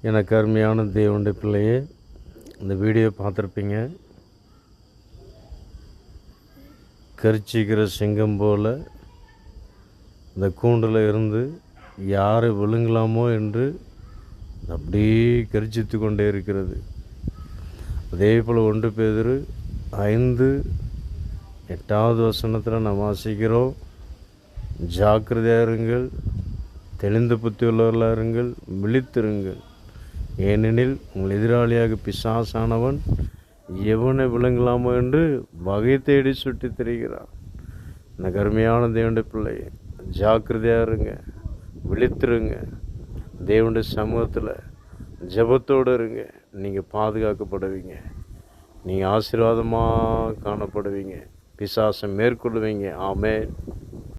எனக்கு அருமையான தேவனுடைய பிள்ளையே, இந்த வீடியோ பார்த்துருப்பீங்க. கரிச்சிக்கிற சிங்கம் போல் இந்த கூண்டில் இருந்து யாரை விழுங்கலாமோ என்று அப்படியே கரிச்சித்து கொண்டே இருக்கிறது. அதே போல் 1 பேதுரு 5:8 வசனத்தில் நாம் வாசிக்கிறோம், ஜாக்கிரதையாக இருங்கள், தெளிந்த புத்தி உள்ளவர்களாக இருங்கள், விழித்திருங்கள், ஏனெனில் உங்கள் எதிராளியாக பிசாசானவன் எவனை விளங்கலாமோ என்று வகை தேடி சுட்டி திரிகிறான். எனக்கு அருமையான தேவனுடைய பிள்ளையை, ஜாக்கிரதையாக இருங்க, விழித்திருங்க, தேவனுடைய சமூகத்தில் ஜெபத்தோடு இருங்க. நீங்கள் பாதுகாக்கப்படுவீங்க, நீங்கள் ஆசீர்வாதமாக காணப்படுவீங்க, பிசாசை மேற்கொள்ளுவீங்க. ஆமென்.